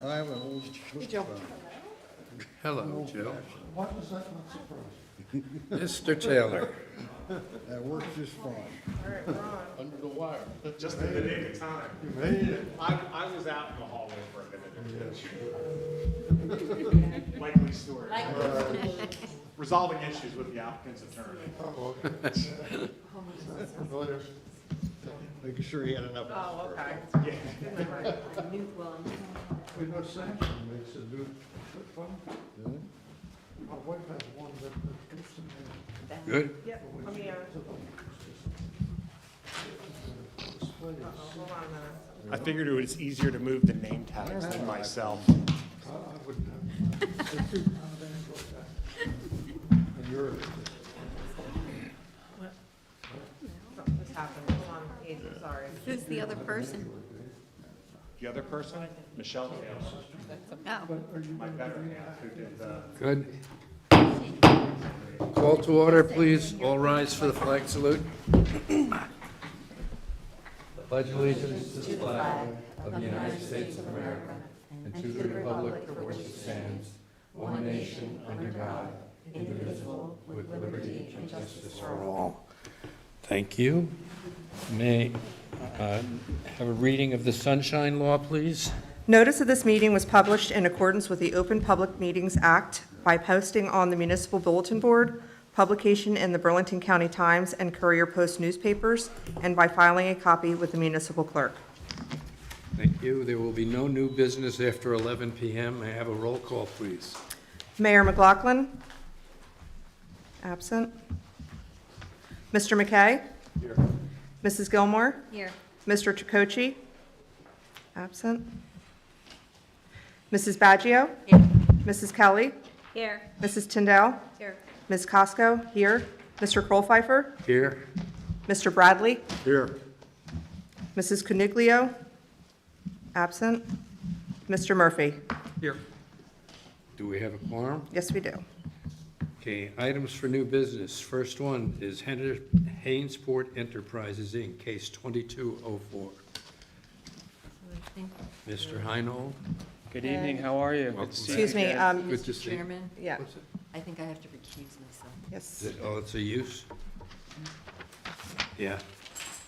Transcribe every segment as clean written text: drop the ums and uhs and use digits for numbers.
I have an old flip phone. Hello, Joe. Why was that not surprising? Mr. Taylor. That works just fine. All right, we're on. Under the wire. Just in the nick of time. You made it. I was out in the hallway for a minute. Yes. Likely story. Resolving issues with the applicant's attorney. Oh, okay. Making sure he had enough. Oh, okay. Yeah. You know, Samsung makes a new flip phone. My wife has one that fits in there. Good? Yep, let me, hold on a minute. I figured it was easier to move the name tags than myself. I wouldn't have. And you're. This happened, hold on, Paige, I'm sorry. Who's the other person? The other person, Michelle Taylor, Oh, my better half, who did the. Good. Call to order, please. All rise for the flag salute. Pledge allegiance to the flag of the United States of America and to the republic for which it stands, one nation, under God, indivisible, with liberty and justice for all. Thank you. May I have a reading of the Sunshine Law, please? Notice of this meeting was published in accordance with the Open Public Meetings Act by posting on the municipal bulletin board, publication in the Burlington County Times and Courier Post newspapers, and by filing a copy with the municipal clerk. Thank you. There will be no new business after 11 p.m. May I have a roll call, please? Mayor McLaughlin? Absent. Mr. McKay? Here. Mrs. Gilmore? here. Mr. Tricoci? Absent. Mrs. Baggio? Here. Mrs. Kelly? Here. Mrs. Tyndall? Here. Ms. Costco? Here. Mr. Krollpfeifer? Here. Mr. Bradley? Here. Mrs. Coniglio? Absent. Mr. Murphy? Here. Do we have a quorum? Yes, we do. Okay, items for new business. First one is Hainesport Enterprises, Inc., case 2204. Mr. Heinold? Good evening, how are you? Good to see you Excuse me, again. Good to see you. Chairman, yeah, What's it? I think I have to recuse myself. yes. Is it? Oh, it's a use? Yeah.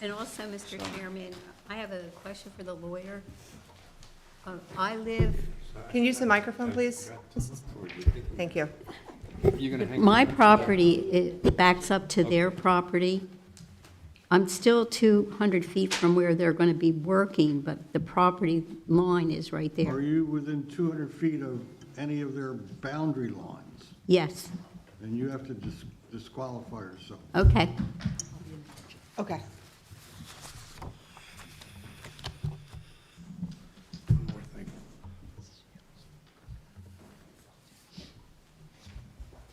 And also, Mr. Chairman, I have a question for the lawyer. I live, Can you use the microphone, please? Thank you. You're gonna hang. my property, it backs up to their property. I'm still 200 feet from where they're going to be working, but the property line is right Are there. you within 200 feet of any of their boundary lines? Yes, Then you have to disqualify yourself. okay. Okay. One more thing.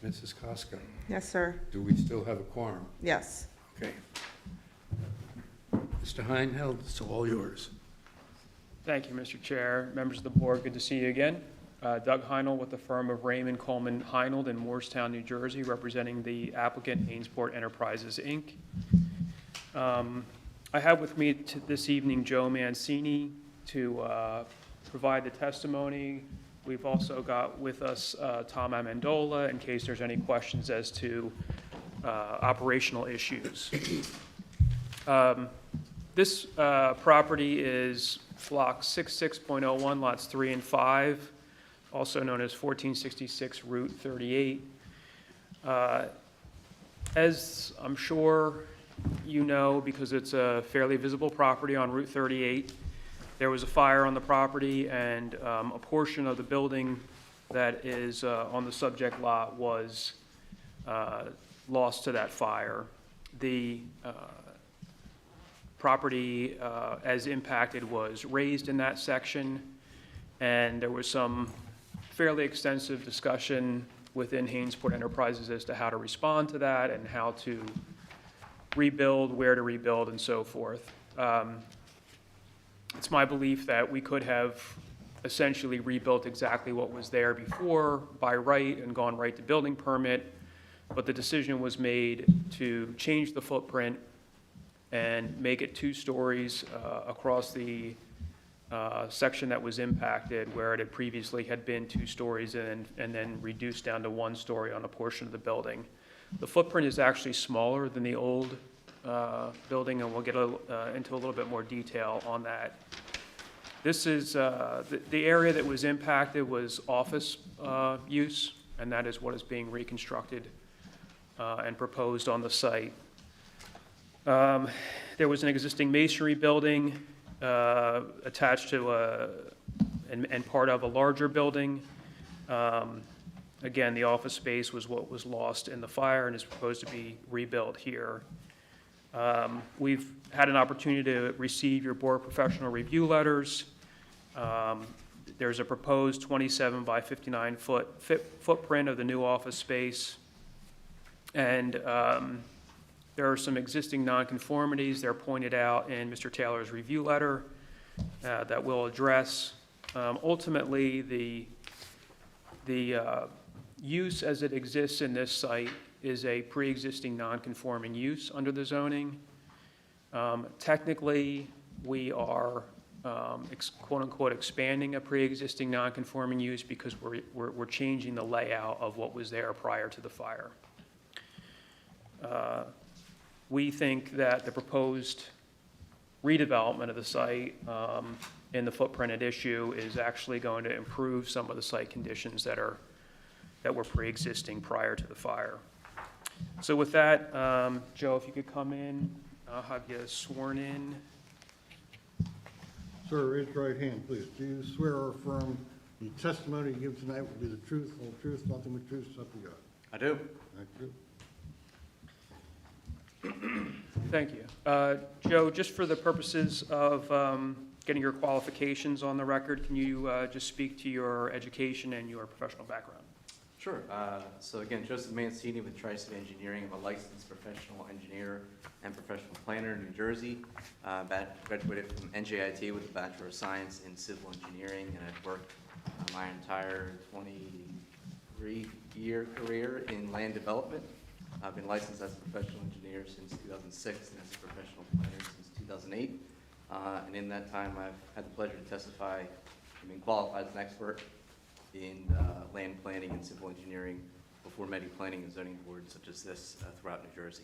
Mrs. Costco, Yes, sir. do we still have a quorum? Yes. Okay. Mr. Heinold, it's all yours. Thank you, Mr. Chair, members of the board, good to see you again. Doug Heinold with the firm of Raymond Coleman Heinold in Moorestown, New Jersey, representing the applicant Hainesport Enterprises, Inc. I have with me this evening Joe Mancini to provide the testimony. We've also got with us Tom Amendola in case there's any questions as to operational issues. This property is block 66.01, lots 3 and 5, also known as 1466 Route 38. As I'm sure you know, because it's a fairly visible property on Route 38, there was a fire on the property, and a portion of the building that is on the subject lot was lost to that fire. The property as impacted was raised in that section, and there was some fairly extensive discussion within Hainesport Enterprises as to how to respond to that and how to rebuild, where to rebuild, and so forth. It's my belief that we could have essentially rebuilt exactly what was there before by right and gone right to building permit, but the decision was made to change the footprint and make it 2 stories across the section that was impacted where it had previously had been 2 stories and then reduced down to 1 story on a portion of the building. The footprint is actually smaller than the old building, and we'll get into a little bit more detail on that. This is, the area that was impacted was office use, and that is what is being reconstructed and proposed on the site. There was an existing masonry building attached to and part of a larger building. Again, the office space was what was lost in the fire and is proposed to be rebuilt here. We've had an opportunity to receive your board professional review letters. There's a proposed 27 by 59 foot footprint of the new office space. And there are some existing nonconformities. They're pointed out in Mr. Taylor's review letter that we'll address. Ultimately, the use as it exists in this site is a pre-existing non-conforming use under the zoning. Technically, we are quote-unquote expanding a pre-existing non-conforming use because we're changing the layout of what was there prior to the fire. We think that the proposed redevelopment of the site in the footprint at issue is actually going to improve some of the site conditions that were pre-existing prior to the fire. So with that, Joe, if you could come in, I'll have you sworn in. Sir, raise your right hand, please. Do you swear or affirm the testimony you give tonight will be the truth, whole truth, nothing but truth, so help you God? I do. Thank you. Thank you. Joe, just for the purposes of getting your qualifications on the record, can you just speak to your education and your professional background? Sure. So again, Joseph Mancini with Tri-State Engineering. I'm a licensed professional engineer and professional planner in New Jersey. Graduated from NJIT with a Bachelor of Science in Civil Engineering, and I've worked my entire 23-year career in land development. I've been licensed as a professional engineer since 2006 and as a professional planner since 2008. And in that time, I've had the pleasure to testify and been qualified as an expert in land planning and civil engineering before many planning and zoning boards such as this throughout New Jersey.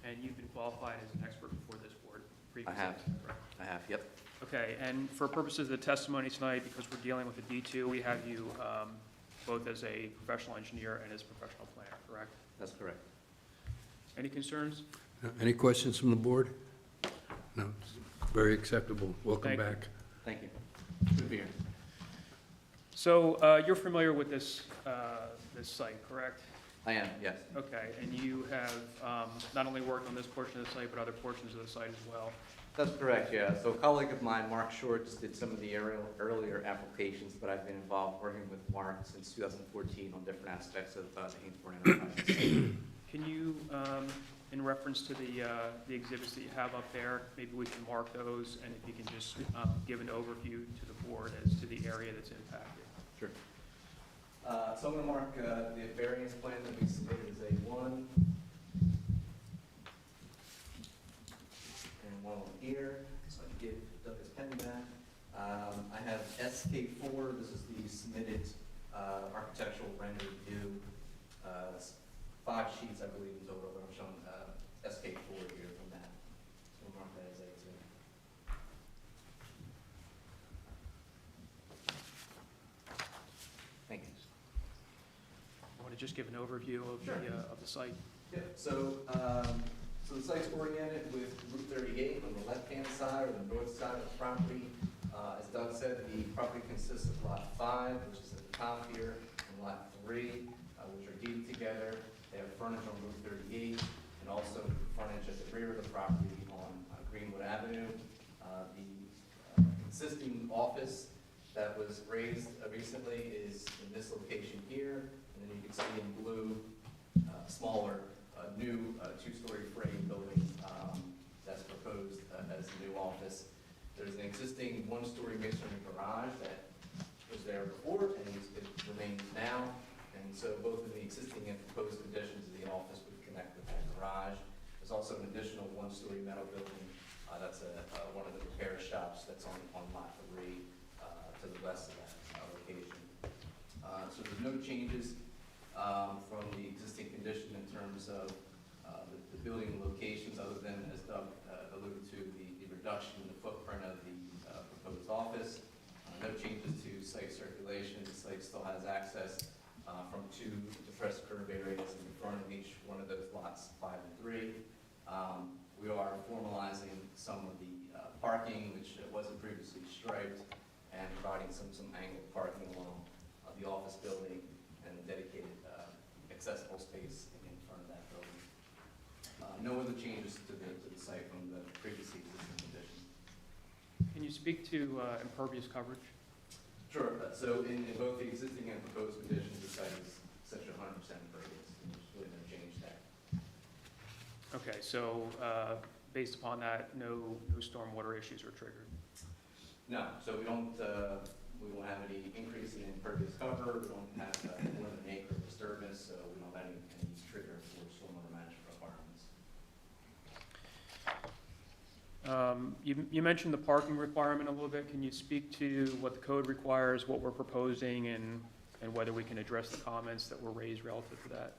And you've been qualified as an expert before this board previously? I have. Correct. I have, yep. Okay, and for purposes of the testimony tonight, because we're dealing with a D2, we have you both as a professional engineer and as a professional planner, correct? That's correct. Any concerns? Any questions from the board? No, it's very acceptable. Welcome Thank you. back. Thank you. Good to be here. So you're familiar with this site, correct? I am, yes. Okay, and you have not only worked on this portion of the site, but other portions of the site as well? That's correct, yeah. So a colleague of mine, Mark Shorts, did some of the earlier applications, but I've been involved working with Mark since 2014 on different aspects of the Hainesport enterprise. Can you, in reference to the exhibits that you have up there, maybe we can mark those, and if you can just give an overview to the board as to the area that's impacted. Sure. So I'm going to mark the variance plan that we submitted as A1. And one on here, so I can give Doug his pen back. I have SK4, this is the submitted architectural render view. 5 sheets, I believe, in total, but I'm showing SK4 here from that. So we'll mark that as A2. Thank you. I want to just give an overview of Sure. of the site. Yeah, so the site's oriented with Route 38 on the left-hand side or the north side of the property. As Doug said, the property consists of Lot 5, which is at the top here, and Lot 3, which are deeded together. They have frontage on Route 38 and also frontage at the rear of the property on Greenwood Avenue. The existing office that was raised recently is in this location here, and then you can see in blue, smaller, new 2-story frame building that's proposed as the new office. There's an existing 1-story masonry garage that was there before, and it remains now. And so both of the existing and proposed additions of the office would connect with that garage. There's also an additional 1-story metal building That's one of the repair shops that's on lot 3 to the west of that location. So there's no changes from the existing condition in terms of the building locations, other than, as Doug alluded to, the reduction in the footprint of the proposed office. No changes to site circulation. The site still has access from 2 depressed curb areas in front of each one of those lots 5 and 3. We are formalizing some of the parking, which wasn't previously striped, and providing some angled parking along the office building and dedicated accessible space in front of that building. No other changes to the site from the previously existing condition. Can you speak to impervious coverage? Sure. So in both the existing and proposed conditions, the site is essentially 100% impervious. There's really no change there. Okay, so based upon that, no stormwater issues are triggered? No, so we won't have any increase in impervious cover. We don't have more than an acre of disturbance, so we don't have any trigger for stormwater management requirements. You mentioned the parking requirement a little bit. Can you speak to what the code requires, what we're proposing, and whether we can address the comments that were raised relative to that?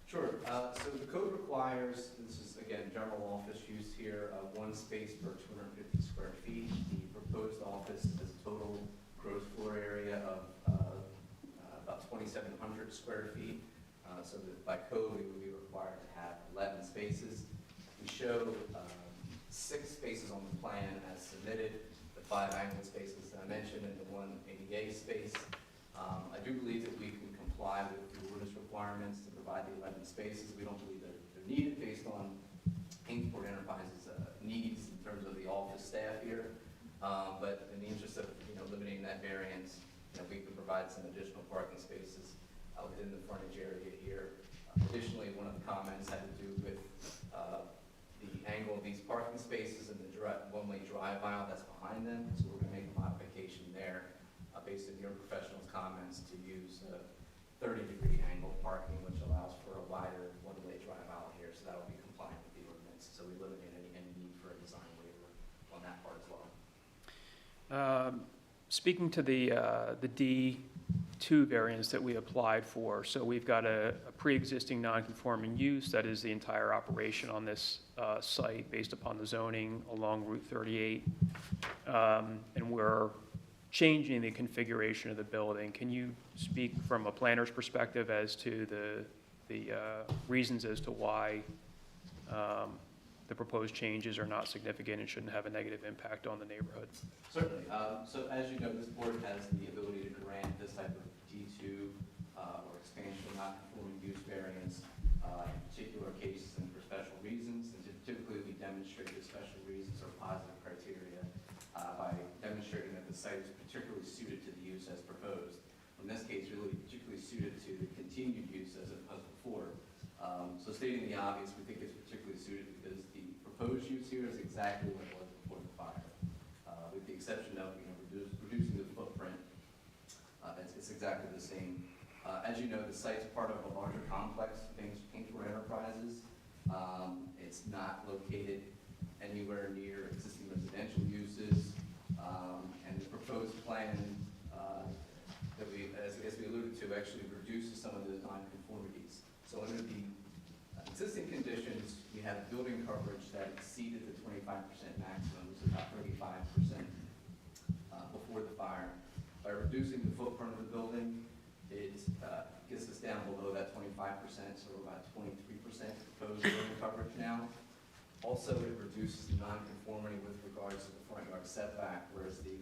Sure. So the code requires, this is again general office use here, 1 space per 250 square feet. The proposed office has a total gross floor area of about 2,700 square feet. So that by code we would be required to have 11 spaces. We show 6 spaces on the plan as submitted, the 5 angled spaces that I mentioned, and the 1 ADA space. I do believe that we can comply with the ordinance requirements to provide the 11 spaces. We don't believe that they're needed based on Hainesport Enterprises' needs in terms of the office staff here. But in the interest of limiting that variance, we could provide some additional parking spaces within the frontage area here. Additionally, one of the comments had to do with the angle of these parking spaces and the one-way drive aisle that's behind them. So we're going to make a modification there based on your professional's comments to use 30-degree angle parking, which allows for a wider one-way drive aisle here. So that will be compliant with the ordinance. So we eliminate any need for a design waiver on that part as well. Speaking to the D2 variance that we applied for, so we've got a pre-existing non-conforming use, that is the entire operation on this site based upon the zoning along Route 38, and we're changing the configuration of the building. Can you speak from a planner's perspective as to the reasons as to why the proposed changes are not significant and shouldn't have a negative impact on the neighborhood? Certainly. So as you know, this board has the ability to grant this type of D2 or expansion non-conforming use variance in particular cases and for special reasons. And typically we demonstrate that special reasons are positive criteria by demonstrating that the site is particularly suited to the use as proposed. In this case, really particularly suited to the continued use as before. So stating the obvious, we think it's particularly suited because the proposed use here is exactly what it was before the fire. With the exception of reducing the footprint, it's exactly the same. As you know, the site's part of a larger complex, Hainesport Enterprises. It's not located anywhere near existing residential uses, and the proposed plan that we, as we alluded to, actually reduces some of the nonconformities. So under the existing conditions, we have building coverage that exceeded the 25% maximum, which is about 35% before the fire. By reducing the footprint of the building, it gets us down below that 25%, so we're about 23% proposed building coverage now. Also, it reduces the nonconformity with regards to the front yard setback, whereas the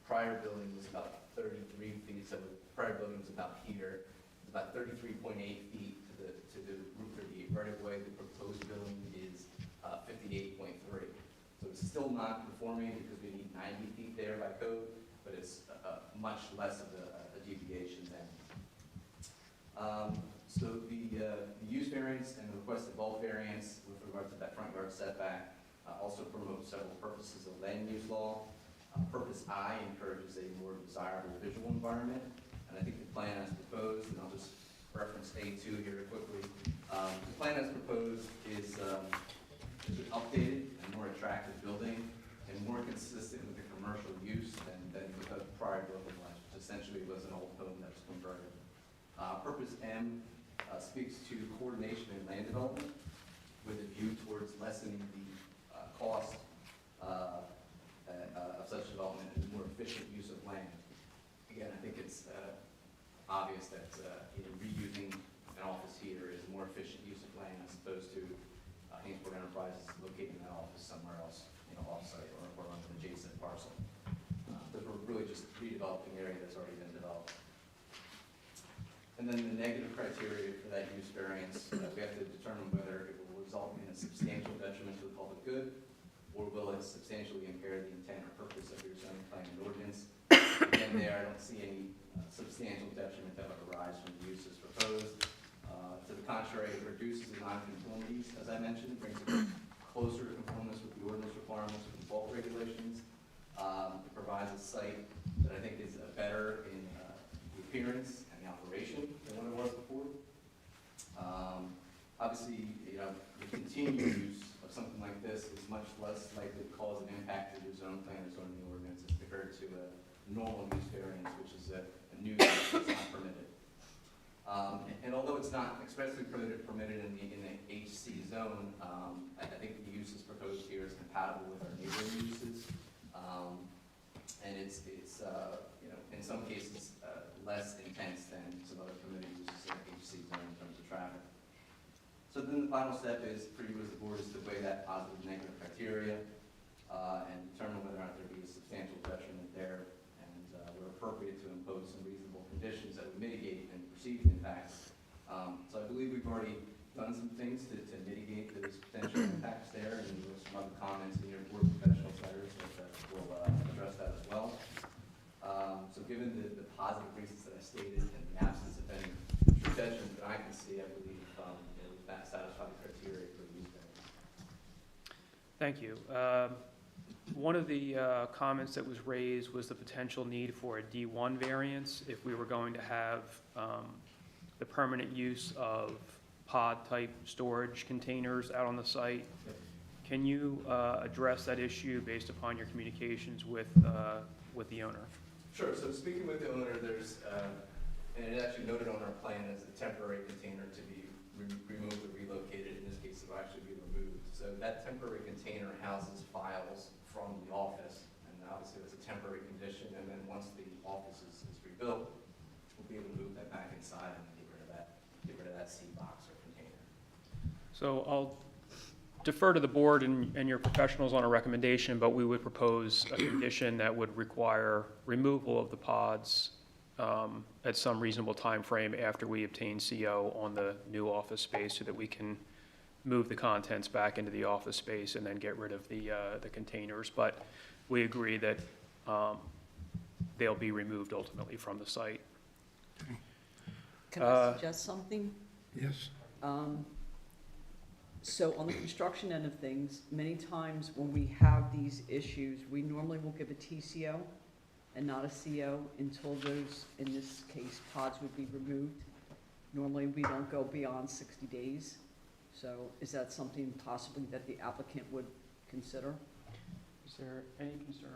prior building was about 33 feet, so the prior building was about here. It's about 33.8 feet to the Route 38 right of way. The proposed building is 58.3. So it's still not conforming because we need 90 feet there by code, but it's much less of a deviation then. So the use variance and the requested bulk variance with regard to that front yard setback also promotes several purposes of land use law. Purpose I encourages a more desirable visual environment, and I think the plan as proposed, and I'll just reference A2 here quickly. The plan as proposed is updated and more attractive building and more consistent with the commercial use than with the prior building was, which essentially was an old home that was converted. Purpose M speaks to coordination in land development with a view towards lessening the cost of such development and more efficient use of land. Again, I think it's obvious that reusing an office here is a more efficient use of land as opposed to Hainesport Enterprises locating that office somewhere else, off-site or on an adjacent parcel. Because we're really just redeveloping area that's already been developed. And then the negative criteria for that use variance, we have to determine whether it will result in a substantial detriment to the public good, or will it substantially impair the intent or purpose of your zoning plan and ordinance. Again, there, I don't see any substantial detriment that would arise from the uses proposed. To the contrary, it reduces the nonconformities, as I mentioned, brings it closer to conformance with the ordinance requirements and bulk regulations. It provides a site that I think is better in the appearance and the operation than what it was before. Obviously, the continued use of something like this is much less likely to cause an impact to your zone plan or zoning ordinance as compared to a normal use variance, which is a new use that's not permitted. And although it's not expressly permitted in the HC zone, I think the uses proposed here is compatible with our neighboring uses. And it's in some cases, less intense than some other permitted uses in the HC zone in terms of traffic. So then the final step is for you as the board is to weigh that positive and negative criteria and determine whether or not there be a substantial detriment there and where appropriate to impose some reasonable conditions that would mitigate and perceived impacts. So I believe we've already done some things to mitigate those potential impacts there, and there were some other comments in your board professional letters that will address that as well. So given the positive reasons that I stated and the absence of any true detriment that I can see, I believe that satisfies the criteria for use variance. Thank you. One of the comments that was raised was the potential need for a D1 variance if we were going to have the permanent use of pod-type storage containers out on the site. Can you address that issue based upon your communications with the owner? Sure. So speaking with the owner, there's, and it actually noted on our plan as a temporary container to be removed or relocated. In this case, it will actually be removed. So that temporary container houses files from the office, and obviously it's a temporary condition. And then once the office is rebuilt, we'll be able to move that back inside and get rid of that seat box or container. So I'll defer to the board and your professionals on a recommendation, but we would propose a condition that would require removal of the pods at some reasonable time frame after we obtain CO on the new office space so that we can move the contents back into the office space and then get rid of the containers. But we agree that they'll be removed ultimately from the site. Can I suggest something? Yes. So on the construction end of things, many times when we have these issues, we normally will give a TCO and not a CO until those, in this case, pods would be removed. Normally, we don't go beyond 60 days. So is that something possibly that the applicant would consider? Is there any concern?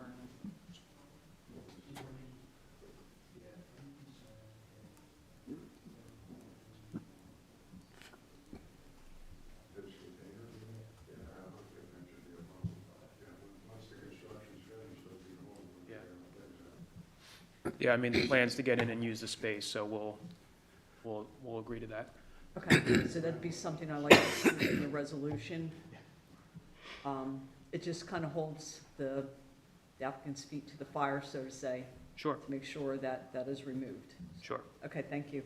Yeah, I mean, the plan's to get in and use the space, so we'll agree to that. Okay, so that'd be something I'd like to see in the resolution. It just kind of holds the applicant's feet to the fire, so to say, Sure, to make sure that that is removed. sure. Okay, thank you.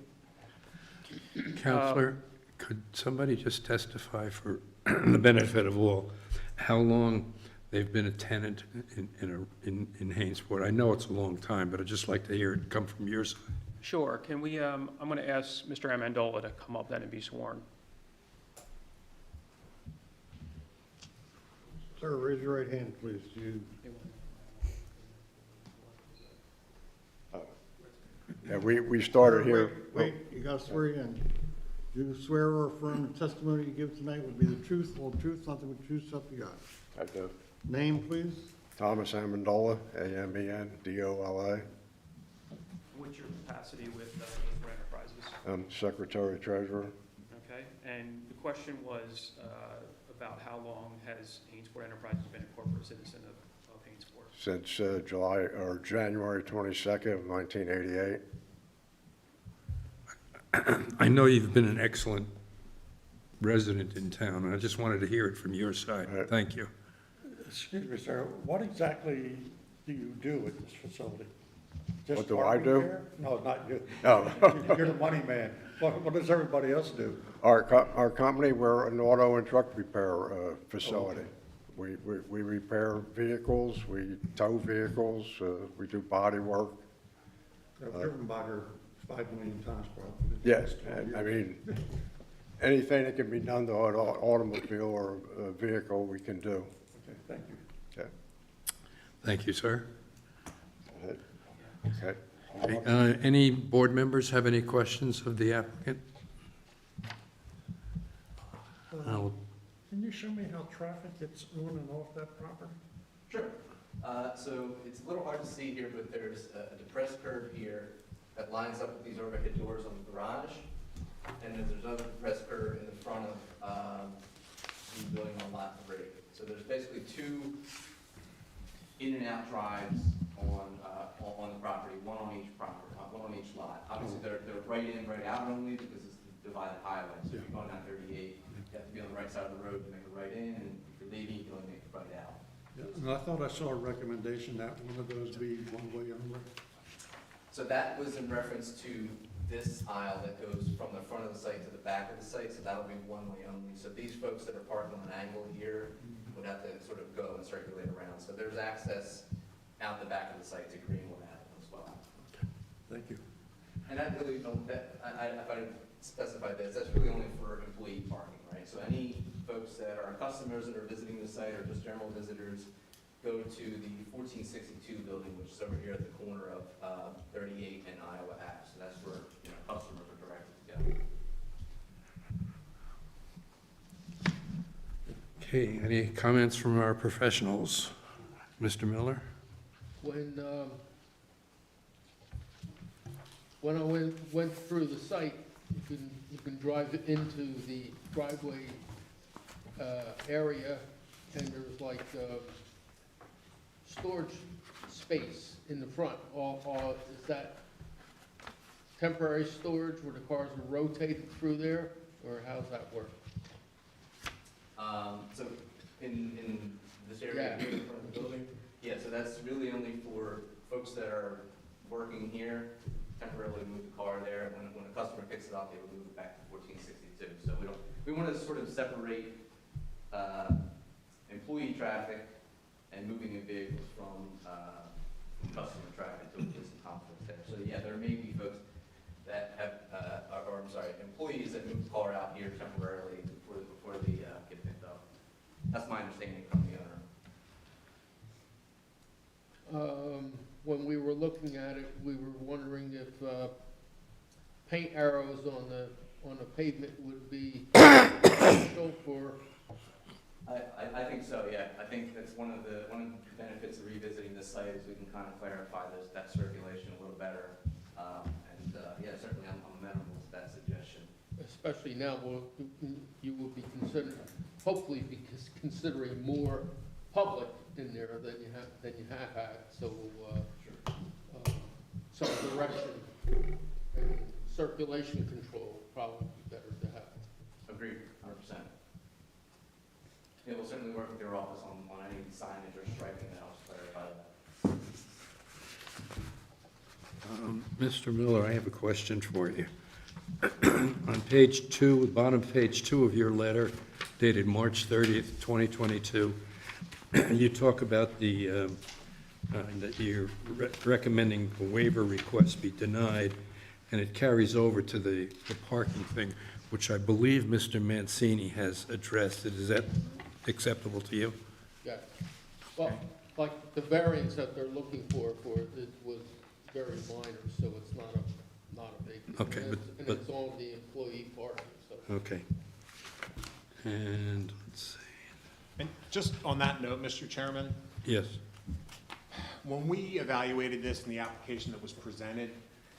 Counselor, could somebody just testify for the benefit of all, how long they've been a tenant in Hainesport? I know it's a long time, but I'd just like to hear it come from your side. Sure, can we, I'm going to ask Mr. Amendola to come up then and be sworn. Sir, raise your right hand, please. Yeah, we started here. Wait, you got to swear in. Do you swear or affirm the testimony you give tonight will be the truth, whole truth, nothing but the truth, so help you God? I do. Name, please? Thomas Amendola, Amendola. What's your capacity with Hainesport Enterprises? I'm Secretary Treasurer Okay, and the question was about how long has Hainesport Enterprises been a corporate citizen of Hainesport? since January 22nd of 1988. I know you've been an excellent resident in town, and I just wanted to hear it from your side. Right. Thank you. Excuse me, sir, what exactly do you do at this facility? Just What do car I do? repair? No, not you. Oh. You're the money man. What does everybody else do? Our company, we're an auto and truck repair facility. Okay. We repair vehicles, we tow vehicles, we do body work. I've driven by her 5 million times probably. Yes, and I mean, anything that can be done to an automobile or a vehicle, we can do. Okay, thank you. Okay. Thank you, sir. Okay. Any board members have any questions of the applicant? I'll- Can you show me how traffic gets on and off that property? Sure. So it's a little hard to see here, but there's a depressed curve here that lines up with these overhead doors on the garage. And then there's another depressed curve in the front of the building on lot 3. So there's basically 2 in and out drives on the property, one on each lot. Obviously, they're right in, right out only because it's the divided highway. So if you're going down 38, you have to be on the right side of the road to make a right in, and if you're leaving, you can only make a right out. Yeah, and I thought I saw a recommendation that one of those be one-way only. So that was in reference to this aisle that goes from the front of the site to the back of the site, so that'll be one-way only. So these folks that are parked on an angle here would have to sort of go and circulate around. So there's access out the back of the site to Greenwood Avenue as well. Thank you. And that really, if I specify this, that's really only for employee parking, right? So any folks that are customers that are visiting the site or just general visitors go to the 1462 building, which is over here at the corner of 38 and Iowa Ave. So that's where, customers are directed to go. Okay, any comments from our professionals? Mr. Miller? When I went through the site, you can drive into the driveway area, and there's like storage space in the front. Is that temporary storage where the cars are rotated through there, or how's that work? So in this area here in front of the building, yeah, so that's really only for folks that are working here, temporarily move the car there. When a customer picks it up, they will move it back to 1462. So we want to sort of separate employee traffic and moving in vehicles from customer traffic to avoid some conflict there. So yeah, there may be folks that have, employees that move the car out here temporarily before they get picked up. That's my understanding from the owner. When we were looking at it, we were wondering if paint arrows on the pavement would be essential for. I think so, yeah. I think that's one of the benefits of revisiting this site is we can kind of clarify that circulation a little better. Yeah, certainly I'm amenable to that suggestion. Especially now, you will be hopefully be considering more public in there than you have had, so, some direction and circulation control probably be better to have. Agreed, 100%. Yeah, we'll certainly work with your office on any signage or striping that helps clarify that. Mr. Miller, I have a question for you. On page 2, bottom page 2 of your letter dated March 30th, 2022, you talk about that you're recommending a waiver request be denied, and it carries over to the parking thing, which I believe Mr. Mancini has addressed. Is that acceptable to you? Yeah, well, like the variance that they're looking for it was very minor, so it's not a big. Okay, and but it's on the employee parking, so. Okay. And let's see. And Just on that note, Mr. Chairman, Yes. when we evaluated this in the application that was presented,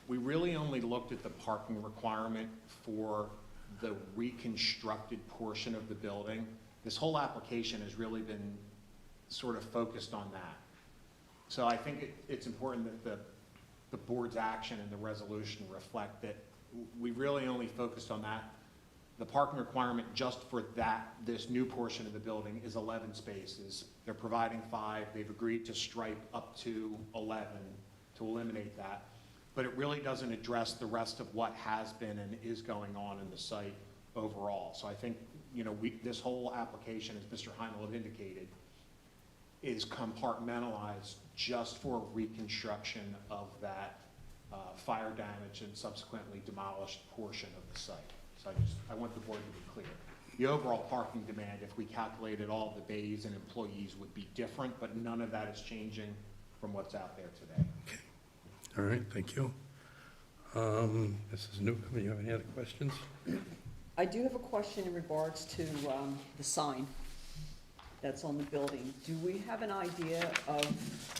we really only looked at the parking requirement for the reconstructed portion of the building. This whole application has really been sort of focused on that. So I think it's important that the board's action and the resolution reflect that we really only focused on that. The parking requirement just for this new portion of the building is 11 spaces. They're providing 5. They've agreed to stripe up to 11 to eliminate that. But it really doesn't address the rest of what has been and is going on in the site overall. So I think, this whole application, as Mr. Heinel had indicated, is compartmentalized just for reconstruction of that fire damage and subsequently demolished portion of the site. So I want the board to be clear. The overall parking demand, if we calculated all the bays and employees, would be different, but none of that is changing from what's out there today. All right, thank you. Mrs. Newcomb, you have any other questions? I do have a question in regards to the sign that's on the building. Do we have an idea of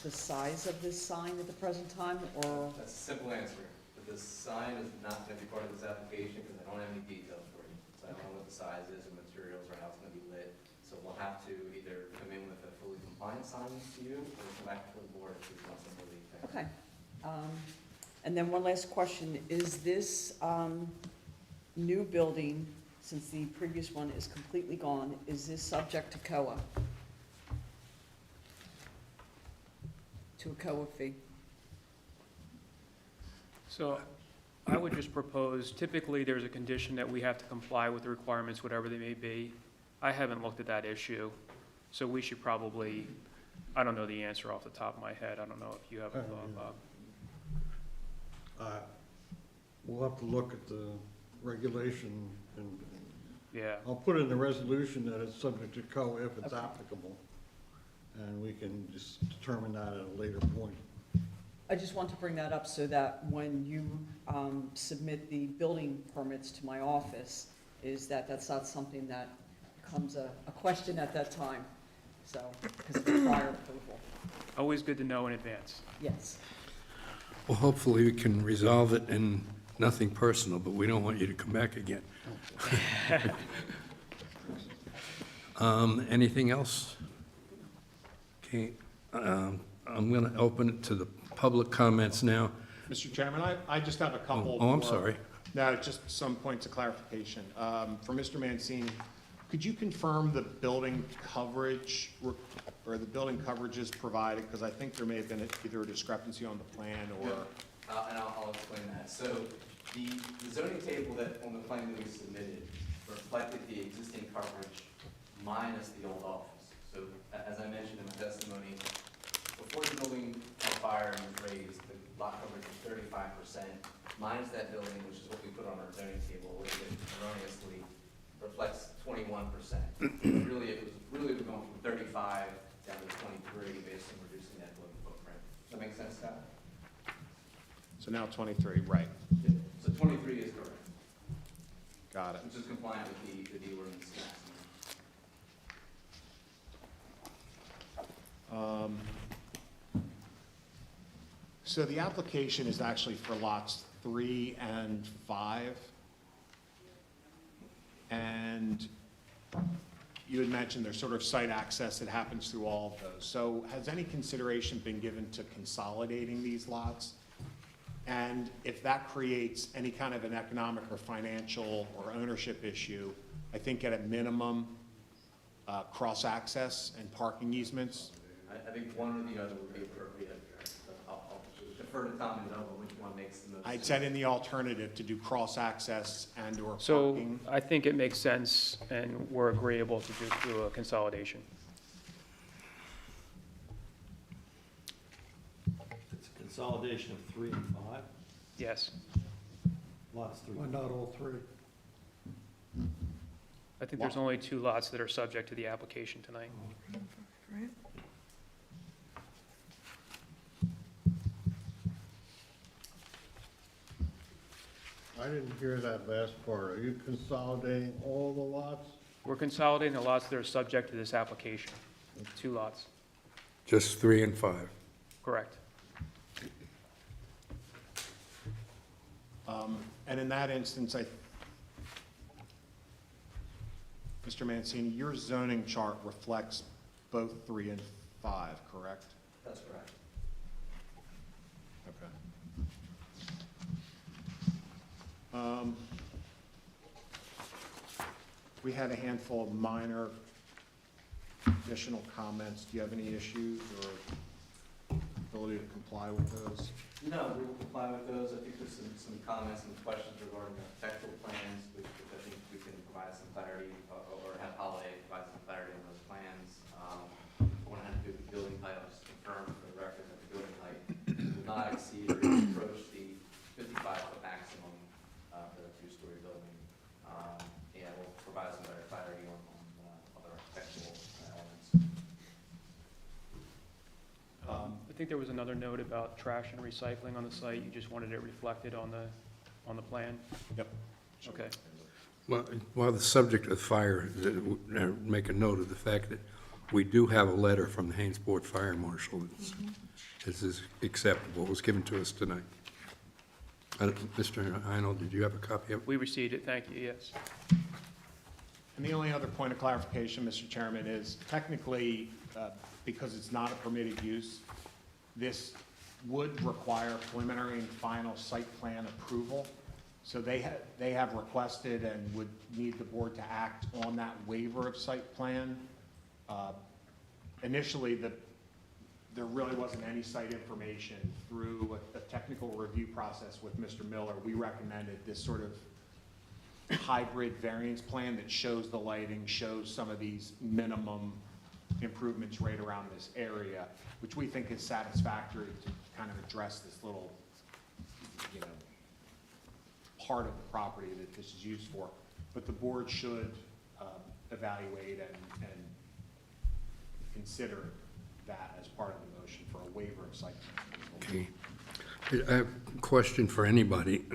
the size of this sign at the present time, or? That's a simple answer. But the sign is not going to be part of this application because I don't have any details for you. So I don't know what the size is or materials or how it's going to be lit. So we'll have to either come in with a fully compliant sign to you or come back to the board if we want some relief there. Okay. And then one last question. Is this new building, since the previous one is completely gone, is this subject to COA? To a COA fee? So I would just propose, typically, there's a condition that we have to comply with the requirements, whatever they may be. I haven't looked at that issue, so we should probably, I don't know the answer off the top of my head. I don't know if you have a thought, Bob. We'll have to look at the regulation and Yeah. I'll put in the resolution that it's subject to COA if it's applicable. And we can just determine that at a later point. I just want to bring that up so that when you submit the building permits to my office, is that that's not something that becomes a question at that time, so, because of the prior approval. Always good to know in advance. Yes. Well, hopefully we can resolve it in nothing personal, but we don't want you to come back again. Anything else? Okay, I'm going to open it to the public comments now. Mr. Chairman, I just have a couple. Oh, I'm more- sorry. No, just some points of clarification. For Mr. Mancini, could you confirm the building coverage or the building coverages provided? Because I think there may have been either a discrepancy on the plan or. And I'll explain that. So the zoning table that, on the plan that we submitted, reflected the existing coverage minus the old office. So as I mentioned in my testimony, before the building on fire and was raised, the lot coverage was 35%, minus that building, which is what we put on our zoning table, which erroneously reflects 21%. Really, we're going from 35 down to 23 based on reducing that building footprint. Does that make sense, Scott? So now 23, right. So 23 is correct, Got it. which is compliant with the ordinance maximum. So the application is actually for lots 3 and 5. And you had mentioned there's sort of site access that happens through all of those. So has any consideration been given to consolidating these lots? And if that creates any kind of an economic or financial or ownership issue, I think at a minimum, cross-access and parking easements. I think one or the other would be appropriate. I'll defer to Tom and Nova which one makes the most I'd sense. said in the alternative to do cross-access and or So parking. I think it makes sense, and we're agreeable to just do a consolidation. It's a consolidation of 3 and 5, Yes. lots 3. Why not all three? I think there's only 2 lots that are subject to the application tonight. Right? I didn't hear that last part. Are you consolidating all the lots? We're consolidating the lots that are subject to this application, 2 lots, Just 3 and 5. correct. And in that instance, Mr. Mancini, your zoning chart reflects both 3 and 5, correct? That's correct. Okay. We had a handful of minor additional comments. Do you have any issues or ability to comply with those? No, we will comply with those. I think there's some comments and questions regarding the technical plans, which I think we can provide some clarity, or have Holiday provide some clarity on those plans. What I had to do with the building height, I'll just confirm for the record that the building height will not exceed or approach the 55-foot maximum for the 2-story building. Yeah, we'll provide some better clarity on other architectural elements. I think there was another note about trash and recycling on the site. You just wanted it reflected on the plan? Yep. Okay. Well, while the subject of fire, make a note of the fact that we do have a letter from the Hainesport Fire Marshal. This is acceptable. It was given to us tonight. Mr. Heinel, did you have a copy of it? We received it, thank you, yes. And the only other point of clarification, Mr. Chairman, is technically, because it's not a permitted use, this would require preliminary and final site plan approval. So they have requested and would need the board to act on that waiver of site plan. Initially, there really wasn't any site information. Through a technical review process with Mr. Miller, we recommended this sort of hybrid variance plan that shows the lighting, shows some of these minimum improvements right around this area, which we think is satisfactory to kind of address this little, part of the property that this is used for. But the board should evaluate and consider that as part of the motion for a waiver of site plan. Okay. I have a question for anybody.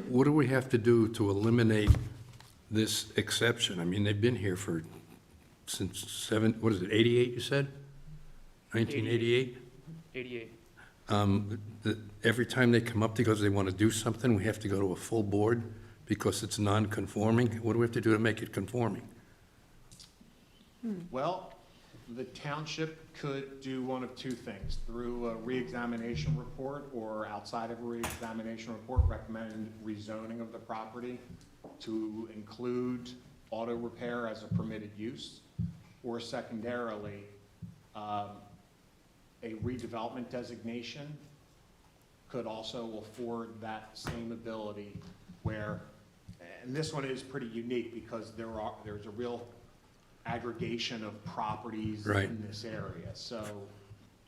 What do we have to do to eliminate this exception? I mean, they've been here since 88, you said? 1988? 88. Every time they come up because they want to do something, we have to go to a full board because it's non-conforming? What do we have to do to make it conforming? Well, the township could do one of 2 things: through a reexamination report, or outside of a reexamination report, recommend rezoning of the property to include auto repair as a permitted use, or secondarily, a redevelopment designation could also afford that same ability where, and this one is pretty unique because there's a real aggregation of properties Right. in this area. So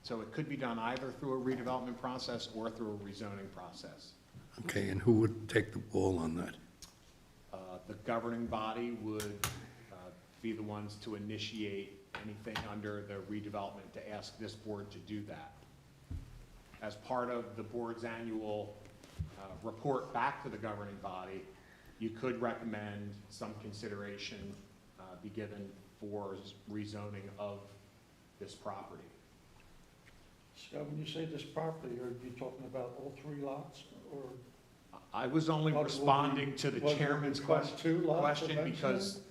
it could be done either through a redevelopment process or through a rezoning process. Okay, and who would take the ball on that? The governing body would be the ones to initiate anything under the redevelopment to ask this board to do that. As part of the board's annual report back to the governing body, you could recommend some consideration be given for rezoning of this property. Scott, when you say this property, are you talking about all 3 lots, or? I was only Well, responding to the was it chairman's request 2 lots question eventually? because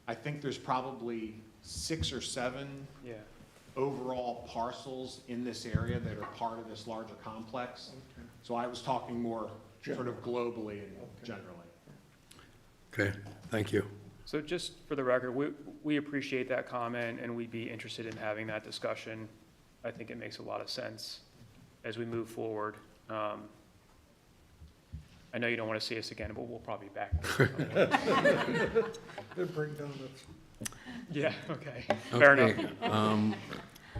I think there's probably 6 or 7 Yeah. overall parcels in this area that are part of this larger complex. Okay. So I was talking more sort of globally and Okay. generally. Okay, thank you. So just for the record, we appreciate that comment, and we'd be interested in having that discussion. I think it makes a lot of sense as we move forward. I know you don't want to see us again, but we'll probably be back. They bring donuts. Yeah, okay, fair enough. Okay,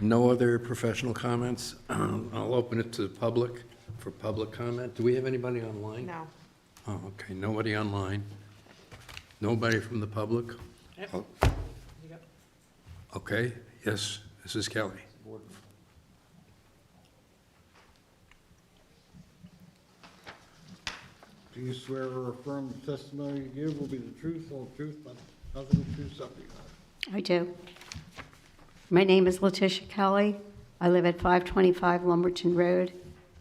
no other professional comments? I'll open it to the public for public comment. Do we have anybody online? No. Oh, okay, nobody online. Nobody from the public? Oh. Okay, yes, Mrs. Kelly. Do you swear or affirm the testimony you give will be the truth, whole truth, Nothing too subject. I do. My name is Letitia Kelly. I live at 525 Lumberton Road.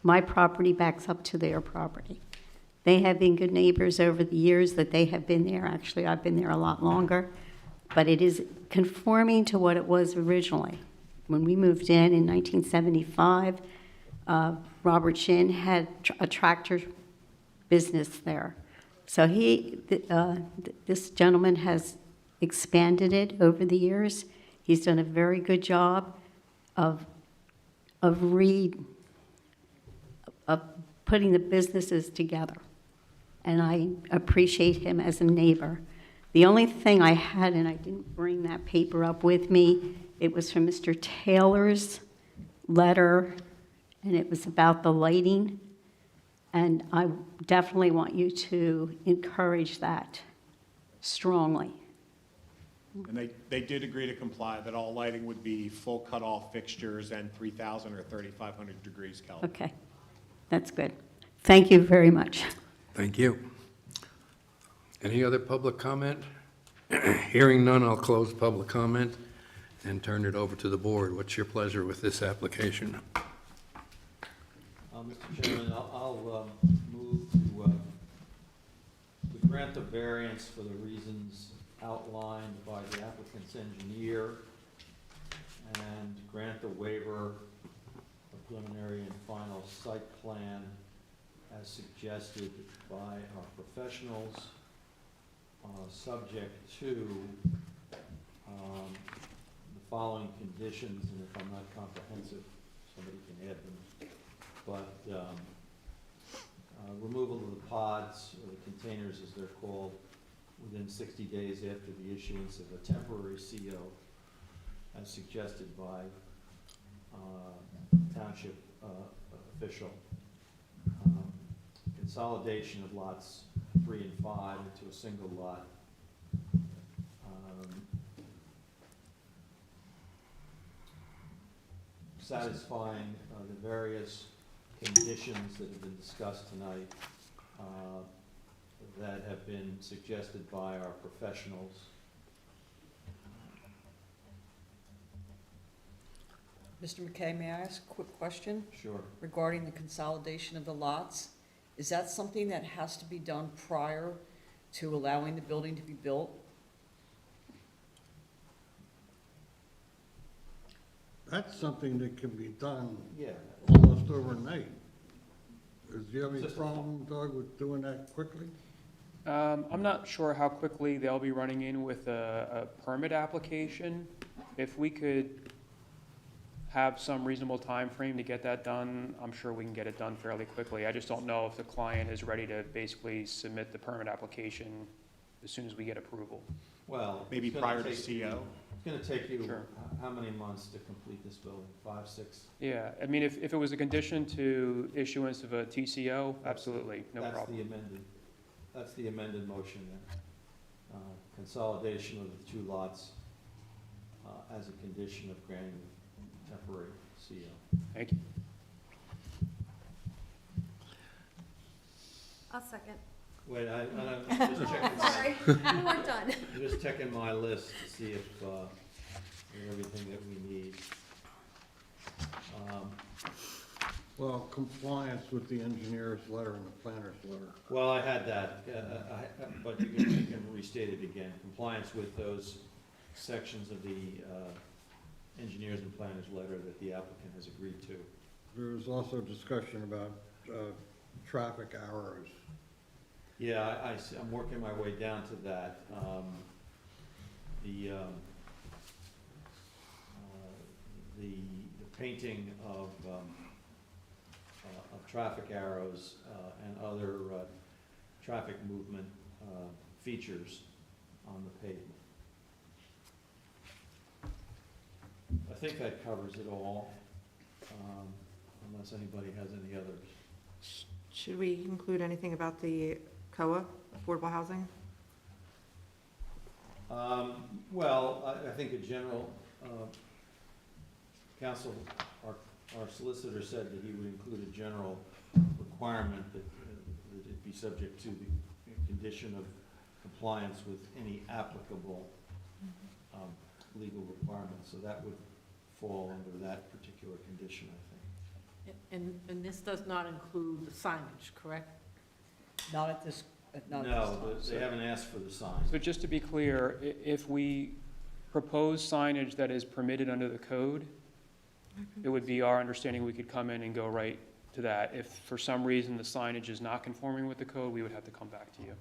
My property backs up to their property. They have been good neighbors over the years that they have been there. Actually, I've been there a lot longer. But it is conforming to what it was originally. When we moved in 1975, Robert Shin had a tractor business there. So this gentleman has expanded it over the years. He's done a very good job of putting the businesses together. And I appreciate him as a neighbor. The only thing I had, and I didn't bring that paper up with me, it was from Mr. Taylor's letter, and it was about the lighting. And I definitely want you to encourage that strongly. And they did agree to comply, that all lighting would be full cutoff fixtures and 3,000 or 3,500 degrees Kelvin. Okay, that's good. Thank you very much. Thank you. Any other public comment? Hearing none, I'll close public comment and turn it over to the board. What's your pleasure with this application? Mr. Chairman, I'll move to grant the variance for the reasons outlined by the applicant's engineer and grant the waiver of preliminary and final site plan as suggested by our professionals, subject to the following conditions, and if I'm not comprehensive, somebody can add them. But removal of the pods, or the containers as they're called, within 60 days after the issuance of a temporary CO, as suggested by Township official. Consolidation of lots 3 and 5 into a single lot. Satisfying the various conditions that have been discussed tonight that have been suggested by our professionals. Mr. McKay, may I ask a quick question Sure. regarding the consolidation of the lots? Is that something that has to be done prior to allowing the building to be built? That's something that can be done Yeah. almost overnight. Do you have any Just- problem, Doug, with doing that quickly? I'm not sure how quickly they'll be running in with a permit application. If we could have some reasonable time frame to get that done, I'm sure we can get it done fairly quickly. I just don't know if the client is ready to basically submit the permit application as soon as we get approval. Well, Maybe it's gonna prior to take- CO? It's gonna take you, Sure. how many months to complete this building? 5, 6? Yeah, I mean, if it was a condition to issuance of a TCO, absolutely, no problem. That's the amended motion then. Consolidation of the 2 lots as a condition of granting temporary CO. Thank you. I'll second. Wait, I'm just checking, Sorry, you weren't done. I'm just checking my list to see if everything that we need. Well, compliance with the engineer's letter and the planner's letter. Well, I had that, but you can restate it again. Compliance with those sections of the engineers and planners letter that the applicant has agreed to. There was also discussion about traffic arrows. Yeah, I'm working my way down to that. The painting of traffic arrows and other traffic movement features on the pavement. I think that covers it all, unless anybody has any others. Should we include anything about the COA, affordable housing? Well, I think a general, counsel, our solicitor said that he would include a general requirement that it be subject to the condition of compliance with any applicable legal requirements, so that would fall under that particular condition, I think. And this does not include the signage, correct? Not at this, not at this No, time. they haven't asked for the sign. So just to be clear, if we propose signage that is permitted under the code, it would be our understanding we could come in and go right to that. If for some reason the signage is not conforming with the code, we would have to come back to you.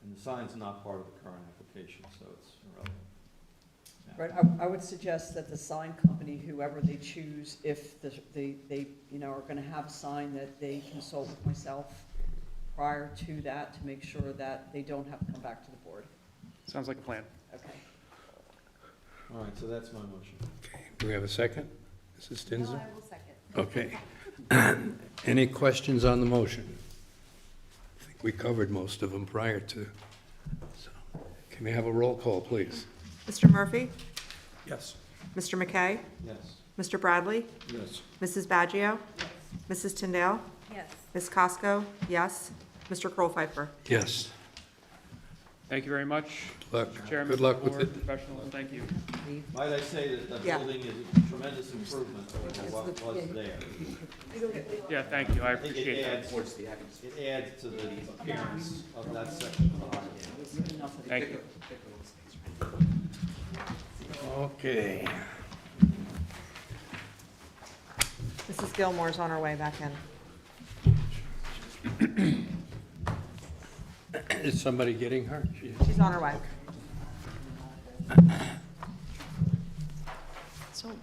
And the sign's not part of the current application, so it's irrelevant. Right, I would suggest that the sign company, whoever they choose, if they, you know, are gonna have a sign, that they consult with myself prior to that to make sure that they don't have to come back to the board. Sounds like a plan. Okay. All right, so that's my motion. Okay, do we have a second? Mrs. No, Stinson? I will second. Okay. Any questions on the motion? I think we covered most of them prior to. So, can we have a roll call, please? Mr. Murphy? Yes. Mr. McKay? Yes. Mr. Bradley? Yes. Mrs. Baggio? Mrs. Tyndale? Yes. Ms. Casco? Yes. Mr. Kroll Pfeiffer? Yes. Thank you very much. Good luck. Chairman, Good luck with board, it. professionals, thank you. Might I say that the Yeah. building is a tremendous improvement over what was there. Yeah, thank you, I I think appreciate it that. adds, it adds to the appearance of that section of the highway. Thank you. Okay. Mrs. Gilmore's on her way back in. Is somebody getting her? She's on her way. So loud.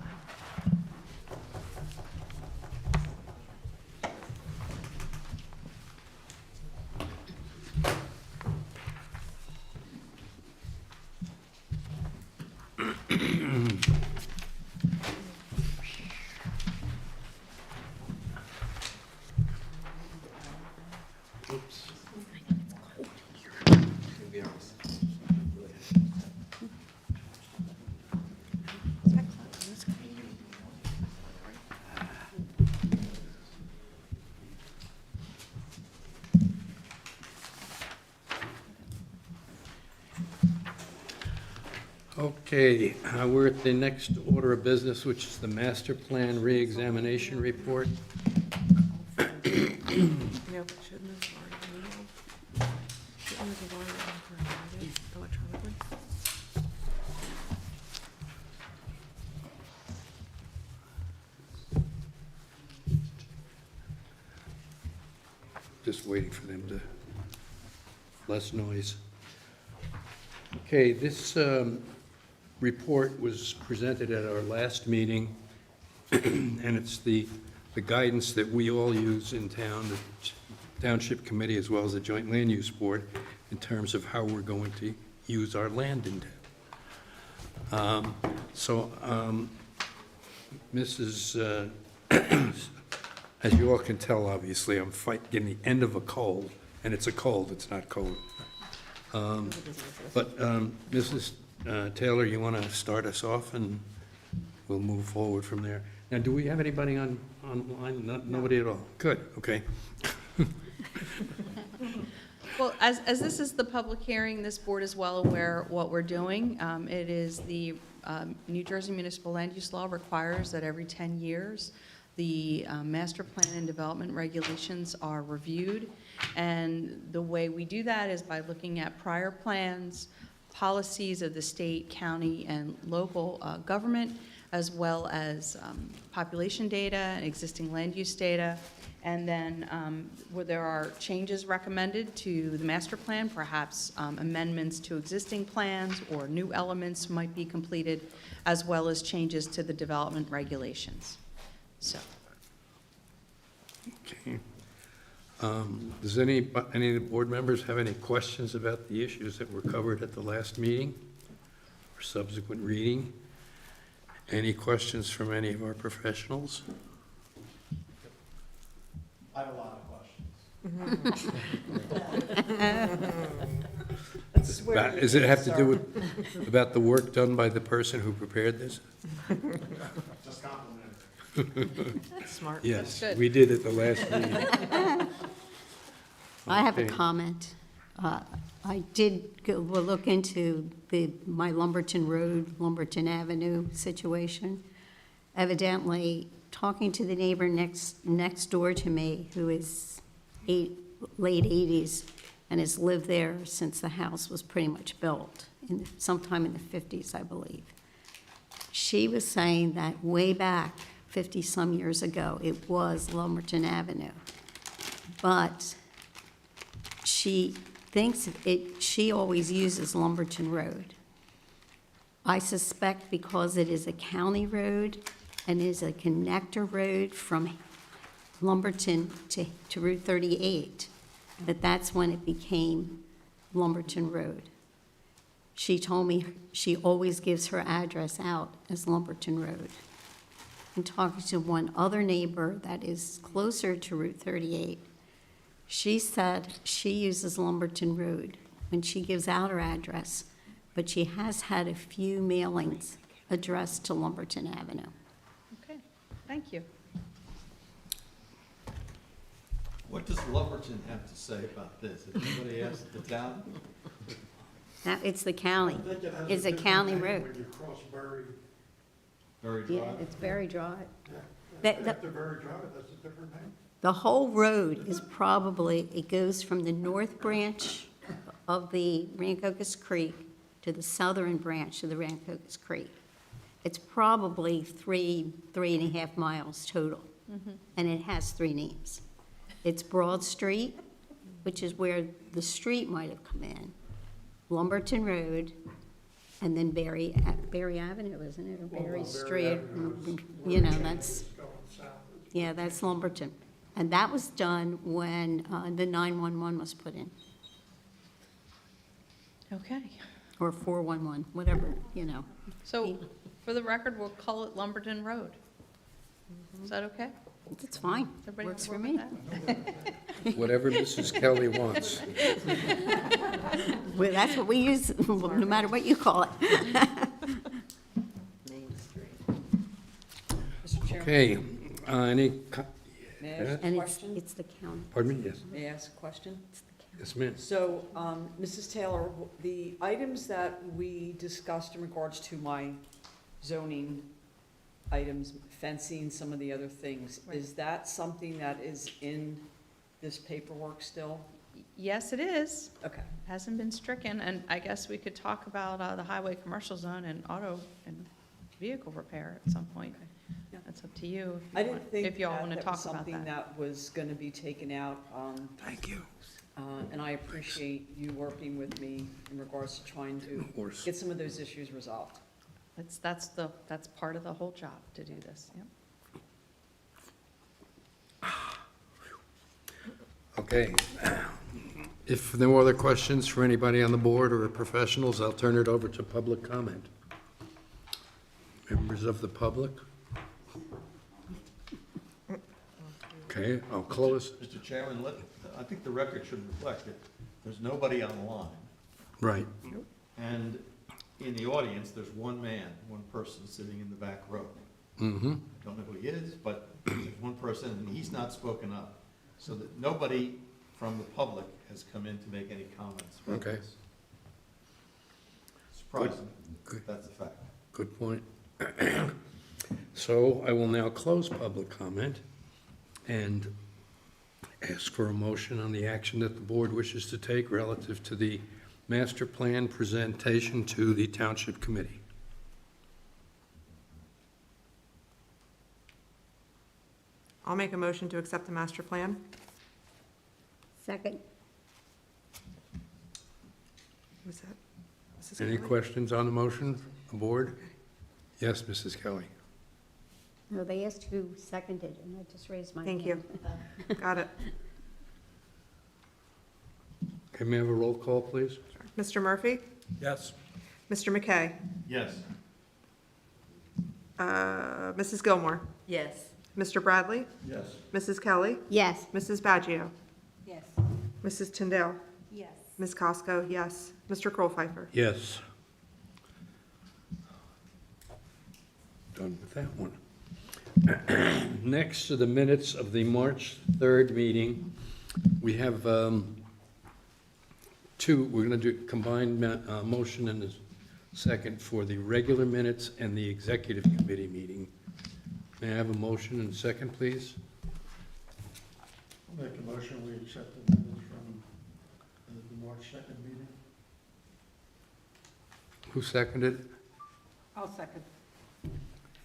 Oops. Okay, we're at the next order of business, which is the master plan reexamination report. No, but shouldn't have already provided electronically? Just waiting for them to, less noise. Okay, this report was presented at our last meeting, and it's the guidance that we all use in town, the Township Committee as well as the Joint Land Use Board, in terms of how we're going to use our land in town. Mrs., as you all can tell, obviously, I'm getting the end of a cold, and it's a cold, it's not cold. But Mrs. Taylor, you want to start us off, and we'll move forward from there. Now, do we have anybody online? Nobody at all? Good, okay. Well, as this is the public hearing, this board is well aware what we're doing. It is the New Jersey Municipal Land Use Law requires that every 10 years, the master plan and development regulations are reviewed. And the way we do that is by looking at prior plans, policies of the state, county, and local government, as well as population data and existing land use data. And then where there are changes recommended to the master plan, perhaps amendments to existing plans or new elements might be completed, as well as changes to the development regulations. So. Okay. Does any of the board members have any questions about the issues that were covered at the last meeting or subsequent reading? Any questions from any of our professionals? I have a lot of questions. Does it have to do with, about the work done by the person who prepared this? Just complimenting. Smart. Yes, Good. we did at the last meeting. I have a Okay. comment. I did look into my Lumberton Road, Lumberton Avenue situation. Evidently, talking to the neighbor next door to me, who is late 80s and has lived there since the house was pretty much built, sometime in the 50s, I believe. She was saying that way back, 50-some years ago, it was Lumberton Avenue. But she thinks she always uses Lumberton Road. I suspect because it is a county road and is a connector road from Lumberton to Route 38, that's when it became Lumberton Road. She told me she always gives her address out as Lumberton Road. And talking to one other neighbor that is closer to Route 38, she said she uses Lumberton Road when she gives out her address, but she has had a few mailings addressed to Lumberton Avenue. Okay, thank you. What does Lumberton have to say about this? Has anybody asked the town? Now, it's the county. It's a county road. When you cross Berry, Very Yeah, dry? it's very dry. after Berry Drive, that's a different name? The whole road is probably, it goes from the north branch of the Rancocas Creek to the southern branch of the Rancocas Creek. It's probably 3.5 miles total, and it has 3 names. It's Broad Street, which is where the street might have come in, Lumberton Road, and then Berry Avenue, isn't it, or Berry Street? You know, that's, yeah, that's Lumberton. And that was done when the 911 was put in, Okay, or 411, whatever, you know. so for the record, we'll call it Lumberton Road. Is that okay? It's fine, Everybody works for on me. board with that? Whatever Mrs. Kelly wants. Well, that's what we use, no matter what you call it. Mr. Chairman, Okay, may I ask a And question? it's the county. pardon me, yes, May I ask a question? yes, ma'am. So, Mrs. Taylor, the items that we discussed in regards to my zoning items, fencing, some of the other things, is that something that is in this paperwork still? Yes, it is. Okay. Hasn't been stricken, and I guess we could talk about the highway commercial zone and auto and vehicle repair at some point. Yeah. That's up to you. I didn't think If y'all that want to that talk was about something that. that was going to be taken out. Thank you. And I appreciate you working with me in regards to trying to Horse. get some of those issues resolved. That's part of the whole job to do this, yep. Okay. If no other questions for anybody on the board or professionals, I'll turn it over to public comment. Members of the public? Okay, I'll close. Mr. Chairman, I think the record should reflect it. There's nobody online, Right. and in the audience, there's one person sitting in the back row. Mm-hmm. I don't know who he is, but there's one person, and he's not spoken up. So that nobody from the public has come in to make any comments about Okay. this. Surprising, Good. that's a fact. Good point. So I will now close public comment and ask for a motion on the action that the board wishes to take relative to the master plan presentation to the Township Committee. I'll make a motion to accept the master plan. Second. Was that Mrs. Any Kelly? questions on the motion, the board? Yes, Mrs. Kelly. No, they asked who seconded, and I just raised my hand. Thank you. Got it. Okay, may I have a roll call, please? Mr. Murphy? Yes. Mr. McKay? Yes. Mrs. Gilmore? Yes. Mr. Bradley? Yes. Mrs. Kelly? Yes. Mrs. Baggio? Yes. Mrs. Tyndale? Yes. Ms. Costco, yes. Mr. Krollpfeifer? Yes. Done with that one. Next to the minutes of the March 3rd meeting, we have we're going to do combined motion and a second for the regular minutes and the executive committee meeting. May I have a motion and a second, please? I'll make a motion, we accept the minutes from the March 2nd meeting. Who seconded? I'll second.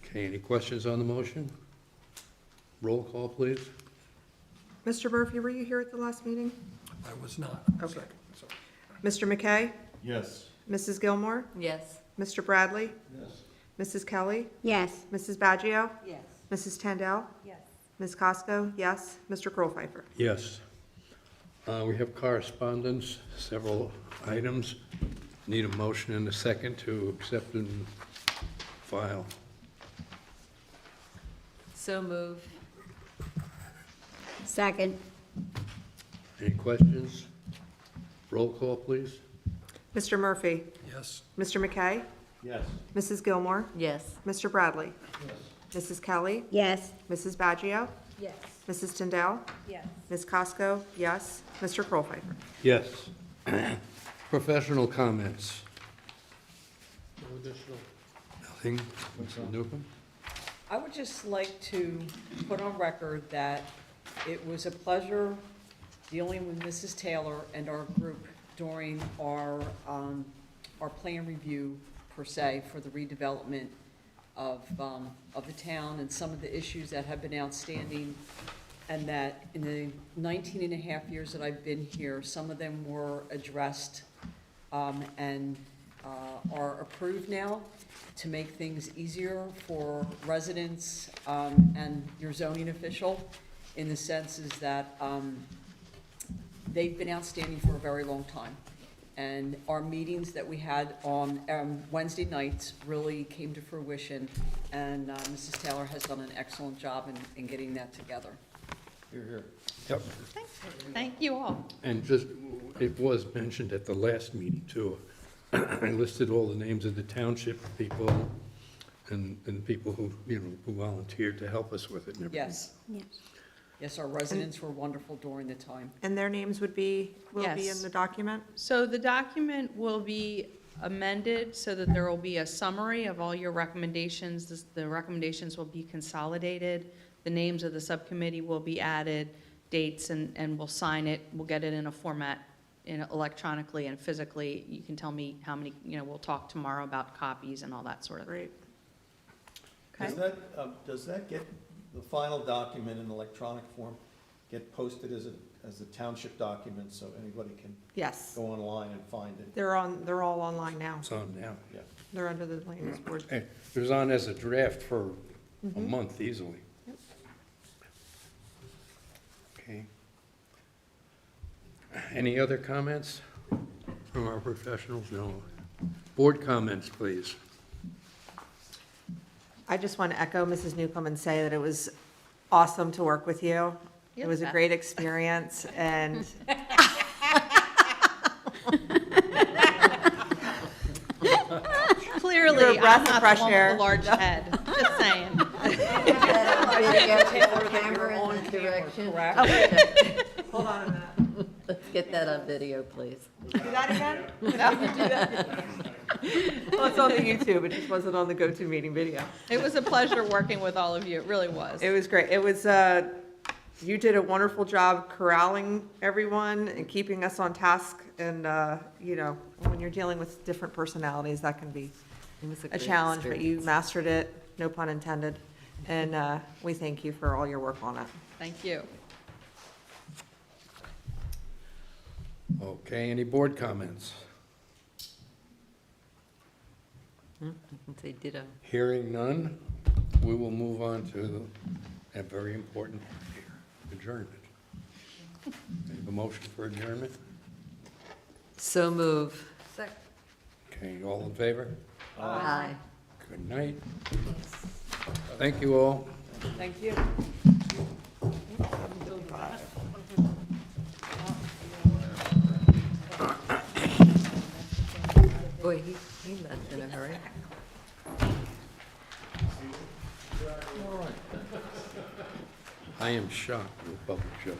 Okay, any questions on the motion? Roll call, please. Mr. Murphy, were you here at the last meeting? I was not. Okay. Mr. McKay? Yes. Mrs. Gilmore? Yes. Mr. Bradley? Yes. Mrs. Kelly? Yes. Mrs. Baggio? Yes. Mrs. Tandell? Yes. Ms. Costco? Yes. Mr. Krollpfeifer? Yes. We have correspondence, several items. Need a motion and a second to accept and file. So move. Second. Any questions? Roll call, please. Mr. Murphy? Yes. Mr. McKay? Yes. Mrs. Gilmore? Yes. Mr. Bradley? Yes. Mrs. Kelly? Yes. Mrs. Baggio? Yes. Mrs. Tindall? Yes. Ms. Costco? Yes. Mr. Krollpfeifer? Yes. Professional comments. No additional. Nothing. Mr. Newcomb? I would just like to put on record that it was a pleasure dealing with Mrs. Taylor and our group during our plan review, per se, for the redevelopment of the town and some of the issues that have been outstanding, and that in the 19 and a half years that I've been here, some of them were addressed and are approved now to make things easier for residents and your zoning official, in the sense is that they've been outstanding for a very long time. And our meetings that we had on Wednesday nights really came to fruition, and Mrs. Taylor has done an excellent job in getting that together. Here, here. Yep. Thank you all. And just, it was mentioned at the last meeting too. I listed all the names of the township people and people who, who volunteered to help us with it and everything. Yes, Yes. yes, our residents were wonderful during the time. And their names will be Yes. in the document? So the document will be amended so that there will be a summary of all your recommendations. The recommendations will be consolidated. The names of the subcommittee will be added, dates, and we'll sign it. We'll get it in a format, electronically and physically. You can tell me how many, we'll talk tomorrow about copies and all that sort of thing. Great. Okay. Does that get, the final document in electronic form, get posted as a township document so anybody can Yes. go online and find it? They're all online now. It's on now. Yeah. They're under the Land Use Board. Hey, it was on as a draft for a month easily. Okay. Any other comments from our professionals? No. Board comments, please. I just want to echo Mrs. Newcomb and say that it was awesome to work with you. It was a great experience, and Clearly, You're a breath I'm of not fresh the one air. with the large head, just saying. Camera in direction. Correct. hold on a minute. Let's get that on video, please. Do that again? No, do that. Well, it's on the YouTube, it just wasn't on the GoToMeeting video. It was a pleasure working with all of you, it really was. It was great. It was, you did a wonderful job corralling everyone and keeping us on task. And, when you're dealing with different personalities, that can be a challenge, but you mastered it, no pun intended. And we thank you for all your work on it. Thank you. Okay, any board comments? Say ditto. Hearing none, we will move on to a very important part here, adjournment. Do you have a motion for adjournment? So move. Second. Okay, all in favor? Aye. Good night. Thank you all. Thank you. Boy, he left in a hurry. I am shocked with public show.